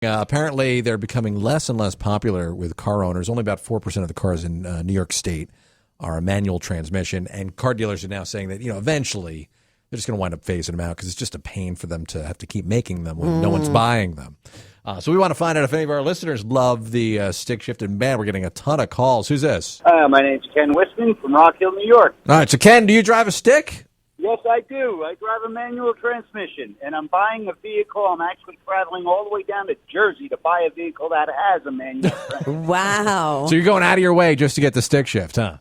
Apparently, they're becoming less and less popular with car owners. Only about 4% of the cars in New York State are a manual transmission, and car dealers are now saying that eventually they're just going to wind up phasing them out because it's just a pain for them to have to keep making them when no one's buying them. So we want to find out if any of our listeners love the stick shift. And man, we're getting a ton of calls. Who's this? My name's Ken Wisman from Rock Hill, New York. All right, so Ken, do you drive a stick? Yes, I do. I drive a manual transmission, and I'm buying a vehicle. I'm actually traveling all the way down to Jersey to buy a vehicle that has a manual transmission. Wow. So you're going out of your way just to get the stick shift, huh?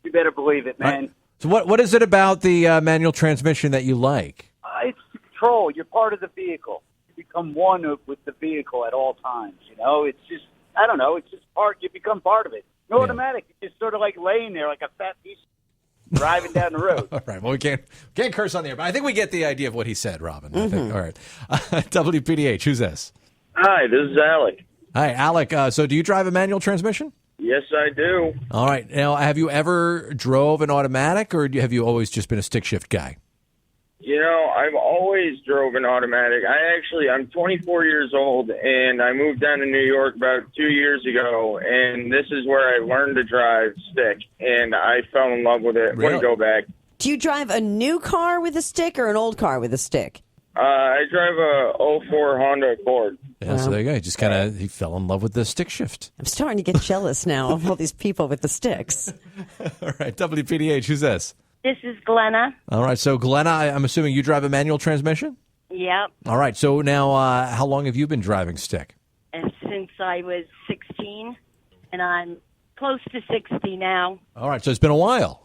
You better believe it, man. Right. So what is it about the manual transmission that you like? It's control. You're part of the vehicle. You become one with the vehicle at all times. It's just, I don't know, it's just part. You become part of it. No automatic. You're just sort of like laying there like a fat piece driving down the road. All right. Well, we can't curse on the air, but I think we get the idea of what he said, Robin. I think. All right. WPDH, who's this? Hi, this is Alec. Hi, Alec. So do you drive a manual transmission? Yes, I do. All right. Now, have you ever drove an automatic, or have you always just been a stick shift guy? I've always drove an automatic. I'm 24 years old, and I moved down to New York about 2 years ago, and this is where I learned to drive stick, and I fell in love with it. Really? Wouldn't go back. Do you drive a new car with a stick or an old car with a stick? I drive a '04 Honda Accord. Yeah, so there you go. He just he fell in love with the stick shift. I'm starting to get jealous now of all these people with the sticks. All right, WPDH, who's this? This is Glenna. All right, so Glenna, I'm assuming you drive a manual transmission? Yep. All right, so now how long have you been driving stick? Since I was 16, and I'm close to 60 now. All right, so it's been a while.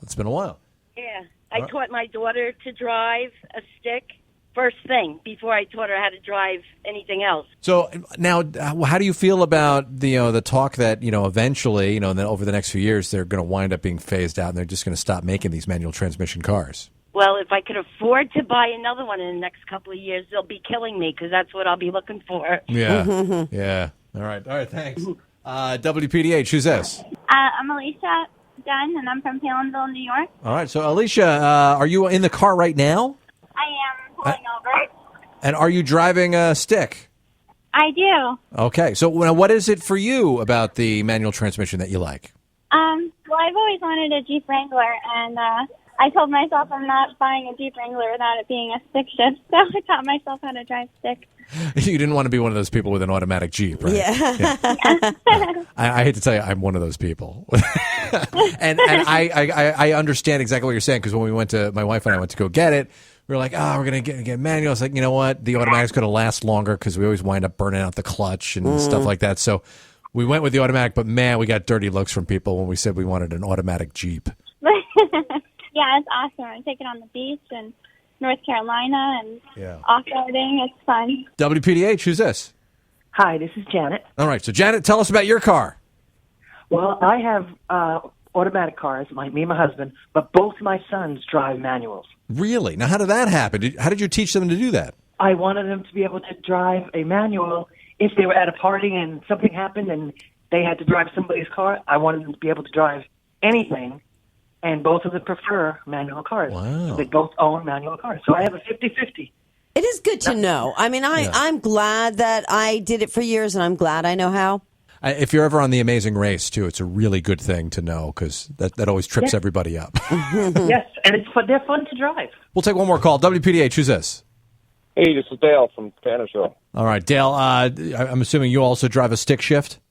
Yeah. I taught my daughter to drive a stick first thing before I taught her how to drive anything else. So now, how do you feel about the talk that eventually then over the next few years they're going to wind up being phased out and they're just going to stop making these manual transmission cars? Well, if I could afford to buy another one in the next couple of years, they'll be killing me because that's what I'll be looking for. Yeah, yeah. All right, thanks. WPDH, who's this? I'm Alicia Dunn, and I'm from Palinville, New York. All right, so Alicia, are you in the car right now? I am pulling over. And are you driving a stick? I do. Okay, so what is it for you about the manual transmission that you like? Well, I've always wanted a Jeep Wrangler, and I told myself I'm not buying a Jeep Wrangler without it being a stick shift, so I taught myself how to drive stick. You didn't want to be one of those people with an automatic Jeep, right? Yeah. I hate to tell you, I'm one of those people. and I understand exactly what you're saying, because when my wife and I went to go get it, we were like, we're going to get manual. I was like, you know what? The automatic's going to last longer because we always wind up burning out the clutch and stuff like that. So we went with the automatic, but man, we got dirty looks from people when we said we wanted an automatic Jeep. Yeah, it's awesome. I take it on the beach and North Carolina and off-roading. It's fun. WPDH, who's this? Hi, this is Janet. All right, so Janet, tell us about your car. Well, I have automatic cars, me and my husband, but both my sons drive manuals. Really? Now, how did that happen? How did you teach them to do that? I wanted them to be able to drive a manual if they were at a party and something happened and they had to drive somebody's car. I wanted them to be able to drive anything, and both of them prefer manual cars. Wow. So they both own manual cars. So I have a 50-50. It is good to know. I mean, I'm glad that I did it for years, and I'm glad I know how. If you're ever on The Amazing Race, too, it's a really good thing to know, because that always trips everybody up. Yes, and it's fun. They're fun to drive. We'll take one more call. WPDH, who's this? Hey, this is Dale from Tannersville. All right, Dale, I'm assuming you also drive a stick shift?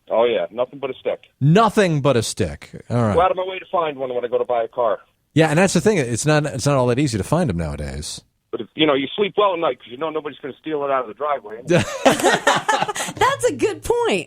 Oh, yeah, nothing but a stick. Nothing but a stick. All right. Go out of my way to find one when I go to buy a car. Yeah, and that's the thing. It's not all that easy to find them nowadays. But, you sleep well at night because nobody's going to steal it out of the driveway. That's a good point.